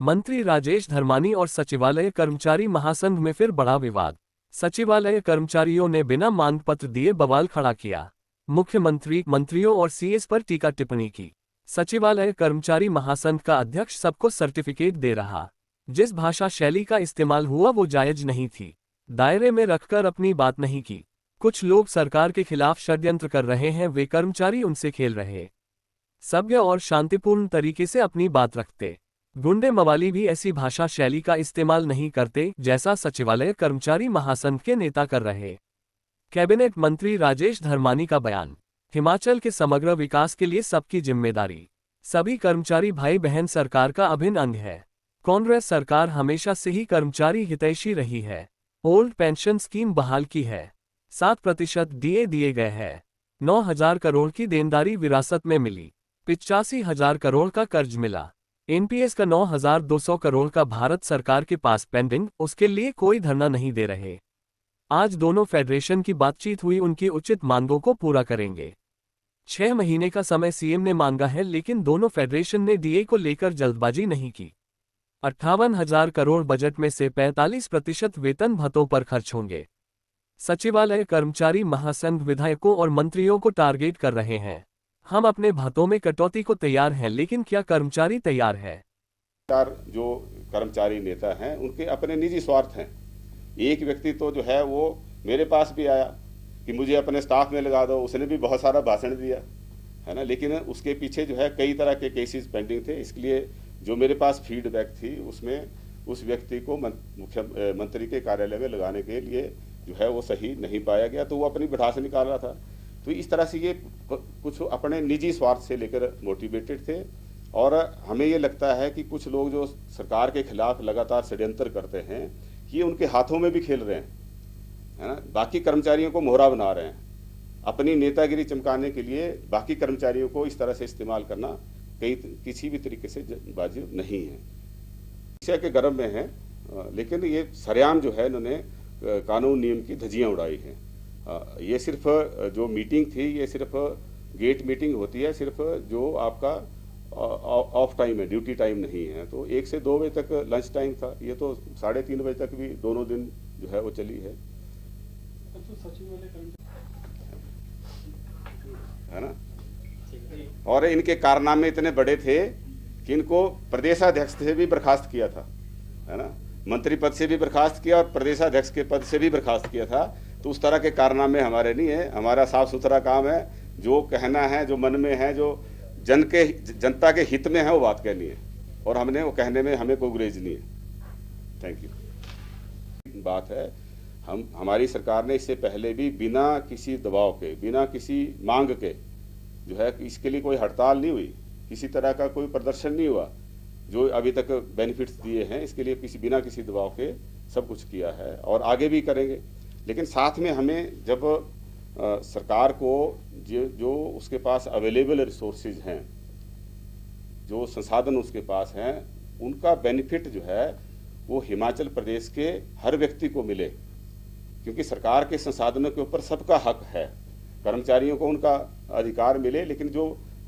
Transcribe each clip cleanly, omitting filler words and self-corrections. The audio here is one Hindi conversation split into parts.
मंत्री राजेश धर्मानी और सचिवालय कर्मचारी महासंघ में फिर बड़ा विवाद। सचिवालय कर्मचारियों ने बिना मांग पत्र दिए बवाल खड़ा किया। मुख्यमंत्री, मंत्रियों और सीएस पर टीका टिप्पणी की। सचिवालय कर्मचारी महासंघ का अध्यक्ष सबको सर्टिफिकेट दे रहा। जिस भाषा शैली का इस्तेमाल हुआ वो जायज नहीं थी। दायरे में रखकर अपनी बात नहीं की। कुछ लोग सरकार के खिलाफ षड्यंत्र कर रहे हैं, वे कर्मचारी उनसे खेल रहे। सभ्य और शांतिपूर्ण तरीके से अपनी बात रखते। गुंडे मवाली भी ऐसी भाषा शैली का इस्तेमाल नहीं करते जैसा सचिवालय कर्मचारी महासंघ के नेता कर रहे। कैबिनेट मंत्री राजेश धर्मानी का बयान। हिमाचल के समग्र विकास के लिए सबकी जिम्मेदारी। सभी कर्मचारी भाई बहन सरकार का अभिन्न अंग है। कांग्रेस सरकार हमेशा से ही कर्मचारी हितैषी रही है। ओल्ड पेंशन स्कीम बहाल की है। 7% डीए दिए गए हैं। 9,000 करोड़ की देनदारी विरासत में मिली। 85,000 करोड़ का कर्ज मिला। एनपीएस का 9,200 करोड़ का भारत सरकार के पास पेंडिंग, उसके लिए कोई धरना नहीं दे रहे। आज दोनों फेडरेशन की बातचीत हुई, उनकी उचित मांगों को पूरा करेंगे। 6 महीने का समय सीएम ने मांगा है, लेकिन दोनों फेडरेशन ने डीए को लेकर जल्दबाजी नहीं की। 58,000 करोड़ बजट में से 45% वेतन भत्तों पर खर्च होंगे। सचिवालय कर्मचारी महासंघ विधायकों और मंत्रियों को टारगेट कर रहे हैं। हम अपने भत्तों में कटौती को तैयार हैं, लेकिन क्या कर्मचारी तैयार है? जो कर्मचारी नेता हैं उनके अपने निजी स्वार्थ हैं। एक व्यक्ति तो जो है वो मेरे पास भी आया कि मुझे अपने स्टाफ में लगा दो, उसने भी बहुत सारा भाषण दिया है ना, लेकिन उसके पीछे जो है कई तरह के केसेस पेंडिंग थे। इसलिए जो मेरे पास फीडबैक थी उसमें उस व्यक्ति को मुख्यमंत्री के कार्यालय में लगाने के लिए जो है वो सही नहीं पाया गया, तो वो अपनी भड़ास निकाल रहा था। तो इस तरह से ये कुछ अपने निजी स्वार्थ से लेकर मोटिवेटेड थे। और हमें ये लगता है कि कुछ लोग जो सरकार के खिलाफ लगातार षड्यंत्र करते हैं, ये उनके हाथों में भी खेल रहे हैं, है ना। बाकी कर्मचारियों को मोहरा बना रहे हैं। अपनी नेतागिरी चमकाने के लिए बाकी कर्मचारियों को इस तरह से इस्तेमाल करना किसी भी तरीके से वाजिब नहीं है। विषय के गर्भ में है, लेकिन ये सरेआम जो है इन्होंने कानून नियम की धज्जियां उड़ाई हैं। ये सिर्फ जो मीटिंग थी, ये सिर्फ गेट मीटिंग होती है, सिर्फ जो आपका ऑफ टाइम है, ड्यूटी टाइम नहीं है। तो 1 से 2 बजे तक लंच टाइम था, ये तो 3:30 बजे तक भी दोनों दिन जो है वो चली है ना। और इनके कारनामे इतने बड़े थे कि इनको प्रदेशाध्यक्ष से भी बर्खास्त किया था, है ना। मंत्री पद से भी बर्खास्त किया और प्रदेशाध्यक्ष के पद से भी बर्खास्त किया था। तो उस तरह के कारनामे हमारे नहीं है। हमारा साफ सुथरा काम है, जो कहना है, जो मन में है, जो जनता के हित में है, वो बात कहनी है, और हमने वो कहने में हमें कोई गुरेज नहीं है। Thank you. बात है, हमारी सरकार ने इससे पहले भी बिना किसी दबाव के, बिना किसी मांग के जो है, इसके लिए कोई हड़ताल नहीं हुई, किसी तरह का कोई प्रदर्शन नहीं हुआ। जो अभी तक बेनिफिट्स दिए हैं, इसके लिए बिना किसी दबाव के सब कुछ किया है और आगे भी करेंगे। लेकिन साथ में हमें जब सरकार को जो उसके पास अवेलेबल रिसोर्सेज हैं, जो संसाधन उसके पास हैं, उनका बेनिफिट जो है वो हिमाचल प्रदेश के हर व्यक्ति को मिले, क्योंकि सरकार के संसाधनों के ऊपर सबका हक है। कर्मचारियों को उनका अधिकार मिले, लेकिन जो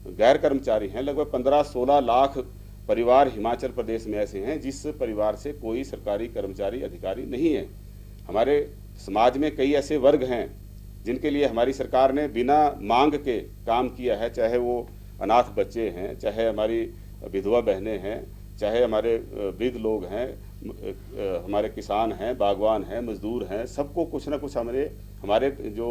गैर कर्मचारी हैं, लगभग 15-16 लाख परिवार हिमाचल प्रदेश में ऐसे हैं जिस परिवार से कोई सरकारी कर्मचारी अधिकारी नहीं है। हमारे समाज में कई ऐसे वर्ग हैं जिनके लिए हमारी सरकार ने बिना मांग के काम किया है, चाहे वो अनाथ बच्चे हैं, चाहे हमारी विधवा बहनें हैं, चाहे हमारे वृद्ध लोग हैं, हमारे किसान हैं, बागवान हैं, मजदूर हैं। सबको कुछ ना कुछ हमारे जो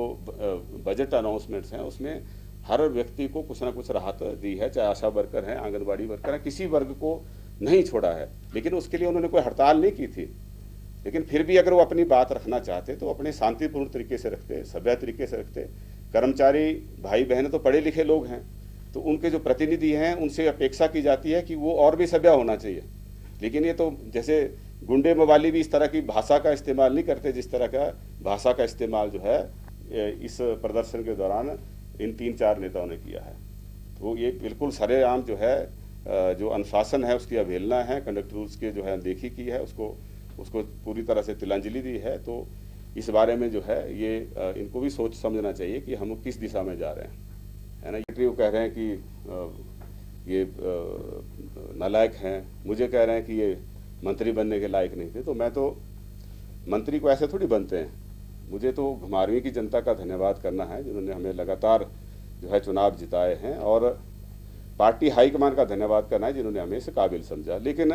बजट अनाउंसमेंट्स हैं उसमें हर व्यक्ति को कुछ ना कुछ राहत दी है, चाहे आशा वर्कर हैं, आंगनबाड़ी वर्कर हैं, किसी वर्ग को नहीं छोड़ा है। लेकिन उसके लिए उन्होंने कोई हड़ताल नहीं की थी। लेकिन फिर भी अगर वो अपनी बात रखना चाहते तो अपने शांतिपूर्ण तरीके से रखते, सभ्य तरीके से रखते। कर्मचारी भाई बहन तो पढ़े लिखे लोग हैं, तो उनके जो प्रतिनिधि हैं उनसे अपेक्षा की जाती है कि वो और भी सभ्य होना चाहिए। लेकिन ये तो जैसे गुंडे मवाली भी इस तरह की भाषा का इस्तेमाल नहीं करते, जिस तरह का भाषा का इस्तेमाल जो है इस प्रदर्शन के दौरान इन 3-4 नेताओं ने किया है। तो ये बिल्कुल सरेआम जो है जो अनुशासन है उसकी अवहेलना है, कंडक्ट रूल्स के जो है अनदेखी की है, उसको पूरी तरह से तिलांजलि दी है। तो इस बारे में जो है ये इनको भी सोच समझना चाहिए कि हम किस दिशा में जा रहे हैं, है ना। वो कह रहे हैं कि ये नालायक हैं, मुझे कह रहे हैं कि ये मंत्री बनने के लायक नहीं थे। तो मैं तो मंत्री को ऐसे थोड़ी बनते हैं। मुझे तो घुमारवीं की जनता का धन्यवाद करना है जिन्होंने हमें लगातार जो है चुनाव जिताए हैं, और पार्टी हाईकमान का धन्यवाद करना है जिन्होंने हमें इस काबिल समझा। लेकिन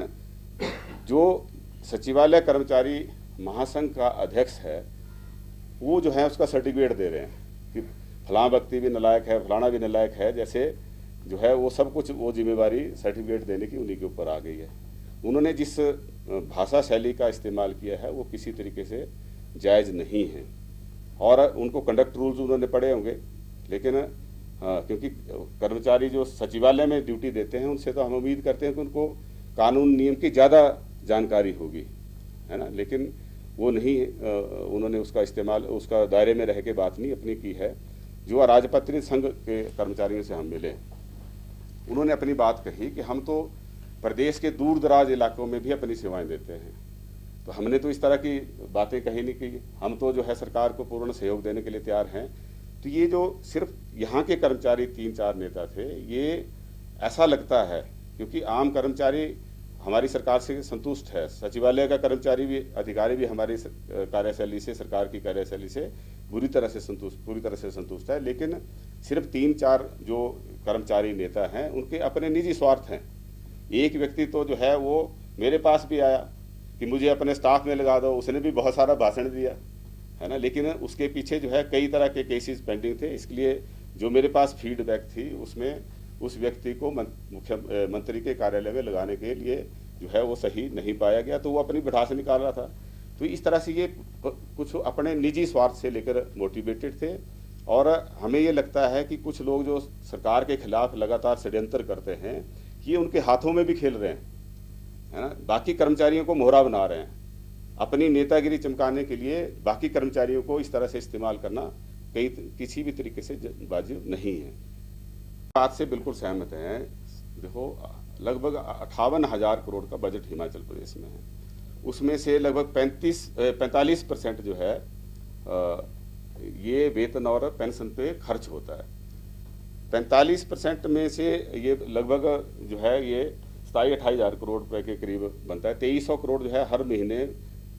जो सचिवालय कर्मचारी महासंघ का अध्यक्ष है वो जो है उसका सर्टिफिकेट दे रहे हैं कि फलां व्यक्ति भी नालायक है, फलाना भी नालायक है, जैसे जो है वो सब कुछ वो जिम्मेवारी सर्टिफिकेट देने की उन्हीं के ऊपर आ गई है। उन्होंने जिस भाषा शैली का इस्तेमाल किया है वो किसी तरीके से जायज़ नहीं है, और उनको कंडक्ट रूल्स उन्होंने पढ़े होंगे, लेकिन क्योंकि कर्मचारी जो सचिवालय में ड्यूटी देते हैं उनसे तो हम उम्मीद करते हैं कि उनको कानून नियम की ज़्यादा जानकारी होगी, है ना, लेकिन वो नहीं, उन्होंने उसका इस्तेमाल उसका दायरे में रह के बात नहीं अपनी की है। जो अराजपत्रित संघ के कर्मचारियों से हम मिले, उन्होंने अपनी बात कही कि हम तो प्रदेश के दूर दराज इलाकों में भी अपनी सेवाएं देते हैं, तो हमने तो इस तरह की बातें कही नहीं कि हम तो जो है सरकार को पूर्ण सहयोग देने के लिए तैयार हैं। तो ये जो सिर्फ यहाँ के कर्मचारी 3-4 नेता थे, ये ऐसा लगता है क्योंकि आम कर्मचारी हमारी सरकार से संतुष्ट है, सचिवालय का कर्मचारी भी, अधिकारी भी हमारी कार्यशैली से, सरकार की कार्यशैली से पूरी तरह से संतुष्ट है। लेकिन सिर्फ 3-4 जो कर्मचारी नेता हैं उनके अपने निजी स्वार्थ हैं। एक व्यक्ति तो जो है वो मेरे पास भी आया कि मुझे अपने स्टाफ में लगा दो, उसने भी बहुत सारा भाषण दिया, है ना, लेकिन उसके पीछे जो है कई तरह के केसेस पेंडिंग थे। इसलिए जो मेरे पास फीडबैक थी उसमें उस व्यक्ति को मुख्यमंत्री के कार्यालय में लगाने के लिए जो है वो सही नहीं पाया गया, तो वो अपनी भड़ास निकाल रहा था। तो इस तरह से ये कुछ अपने निजी स्वार्थ से लेकर मोटिवेटेड थे, और हमें ये लगता है कि कुछ लोग जो सरकार के खिलाफ लगातार षड्यंत्र करते हैं ये उनके हाथों में भी खेल रहे हैं, है ना, बाकी कर्मचारियों को मोहरा बना रहे हैं। अपनी नेतागिरी चमकाने के लिए बाकी कर्मचारियों को इस तरह से इस्तेमाल करना किसी भी तरीके से वाजिब नहीं है। बात से बिल्कुल सहमत हैं। देखो, लगभग 58,000 करोड़ का बजट हिमाचल प्रदेश में है, उसमें से लगभग 45% जो है ये वेतन और पेंशन पे खर्च होता है। 45% में से ये लगभग जो है ये 27-28,000 करोड़ रुपए के करीब बनता है। 2300 करोड़ जो है हर महीने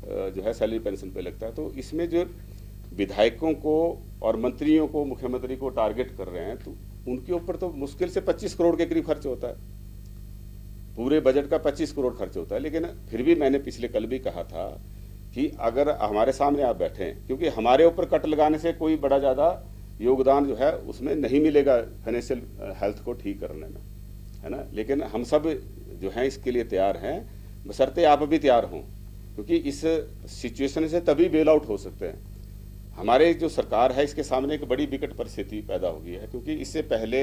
जो है सैलरी पेंशन पे लगता है। तो इसमें जो विधायकों को और मंत्रियों को मुख्यमंत्री को टारगेट कर रहे हैं, तो उनके ऊपर तो मुश्किल से 25 करोड़ के करीब खर्च होता है, पूरे बजट का 25 करोड़ खर्च होता है। लेकिन फिर भी मैंने पिछले कल भी कहा था कि अगर हमारे सामने आप बैठें, क्योंकि हमारे ऊपर कट लगाने से कोई बड़ा ज़्यादा योगदान जो है उसमें नहीं मिलेगा फाइनेंशियल हेल्थ को ठीक करने में, है ना, लेकिन हम सब जो हैं इसके लिए तैयार हैं, बशर्ते आप भी तैयार हों, क्योंकि इस सिचुएशन से तभी बेल आउट हो सकते हैं। हमारे जो सरकार है इसके सामने एक बड़ी विकट परिस्थिति पैदा हो गई है, क्योंकि इससे पहले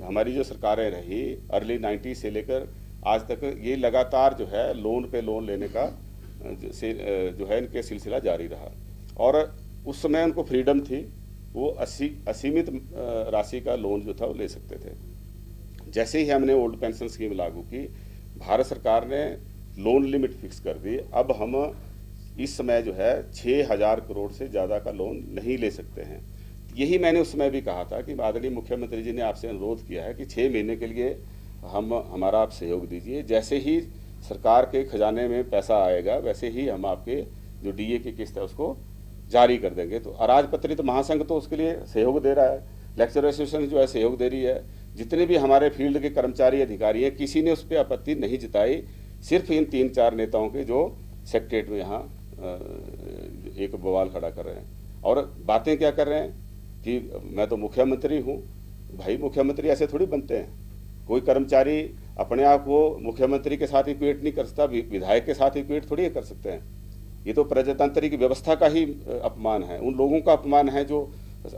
हमारी जो सरकारें रही अर्ली 90 से लेकर आज तक ये लगातार जो है लोन पे लोन लेने का जो है इनके सिलसिला जारी रहा, और उस समय उनको फ्रीडम थी, वो असीमित राशि का लोन जो था वो ले सकते थे। जैसे ही हमने ओल्ड पेंशन स्कीम लागू की, भारत सरकार ने लोन लिमिट फिक्स कर दी। अब हम इस समय जो है 6,000 करोड़ से ज़्यादा का लोन नहीं ले सकते हैं। यही मैंने उस समय भी कहा था कि आदरणीय मुख्यमंत्री जी ने आपसे अनुरोध किया है कि 6 महीने के लिए हमारा आप सहयोग दीजिए। जैसे ही सरकार के खजाने में पैसा आएगा वैसे ही हम आपके जो डीए की किस्त है उसको जारी कर देंगे। तो अराजपत्रित महासंघ तो उसके लिए सहयोग दे रहा है, लेक्चर एसोसिएशन जो है सहयोग दे रही है, जितने भी हमारे फील्ड के कर्मचारी अधिकारी हैं किसी ने उस पर आपत्ति नहीं जताई। सिर्फ इन 3-4 नेताओं के जो सेक्रेटरीट में यहाँ एक बवाल खड़ा कर रहे हैं और बातें क्या कर रहे हैं कि मैं तो मुख्यमंत्री हूँ। भाई, मुख्यमंत्री ऐसे थोड़ी बनते हैं। कोई कर्मचारी अपने आप को मुख्यमंत्री के साथ इक्वेट नहीं कर सकता, विधायक के साथ इक्वेट थोड़ी कर सकते हैं। ये तो प्रजातंत्र की व्यवस्था का ही अपमान है, उन लोगों का अपमान है जो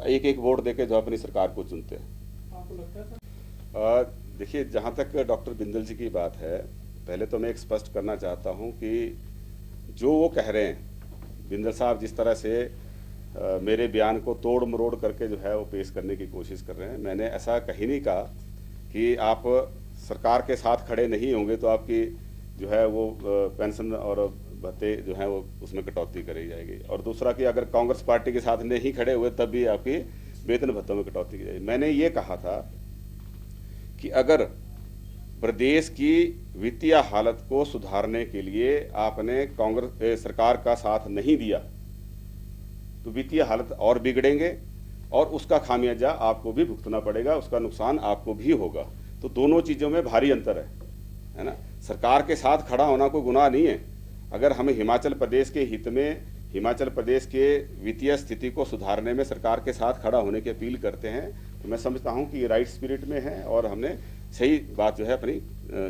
एक वोट देके जो अपनी सरकार को चुनते हैं। आपको लगता है? देखिए, जहाँ तक डॉक्टर बिंदल जी की बात है, पहले तो मैं एक स्पष्ट करना चाहता हूँ कि जो वो कह रहे हैं, बिंदल साहब जिस तरह से मेरे बयान को तोड़ मरोड़ करके जो है वो पेश करने की कोशिश कर रहे हैं, मैंने ऐसा कहीं नहीं कहा कि आप सरकार के साथ खड़े नहीं होंगे तो आपकी जो है वो पेंशन और भत्ते जो है वो उसमें कटौती करी जाएगी, और दूसरा कि अगर कांग्रेस पार्टी के साथ नहीं खड़े हुए तब भी आपकी वेतन भत्तों में कटौती की जाएगी। मैंने ये कहा था कि अगर प्रदेश की वित्तीय हालत को सुधारने के लिए आपने कांग्रेस सरकार का साथ नहीं दिया तो वित्तीय हालत और बिगड़ेंगे और उसका खामियाजा आपको भी भुगतना पड़ेगा, उसका नुकसान आपको भी होगा। तो दोनों चीज़ों में भारी अंतर है ना। सरकार के साथ खड़ा होना कोई गुनाह नहीं है। अगर हम हिमाचल प्रदेश के हित में, हिमाचल प्रदेश के वित्तीय स्थिति को सुधारने में सरकार के साथ खड़ा होने की अपील करते हैं तो मैं समझता हूं कि राइट स्पिरिट में है और हमने सही बात जो है अपनी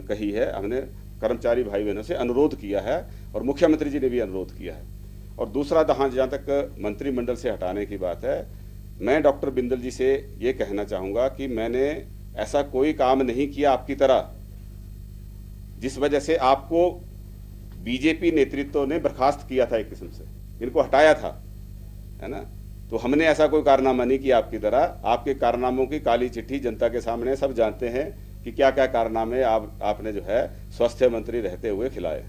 कही है। हमने कर्मचारी भाई बहनों से अनुरोध किया है और मुख्यमंत्री जी ने भी अनुरोध किया है। और दूसरा, जहाँ तक मंत्रिमंडल से हटाने की बात है, मैं डॉक्टर बिंदल जी से ये कहना चाहूँगा कि मैंने ऐसा कोई काम नहीं किया आपकी तरह जिस वजह से आपको बीजेपी नेतृत्व ने बर्खास्त किया था, एक किस्म से इनको हटाया था, है ना। तो हमने ऐसा कोई कारनामा नहीं किया आपकी तरह। आपके कारनामों की काली चिट्ठी जनता के सामने सब जानते हैं कि क्या क्या कारनामे आपने जो है स्वास्थ्य मंत्री रहते हुए खिलाए।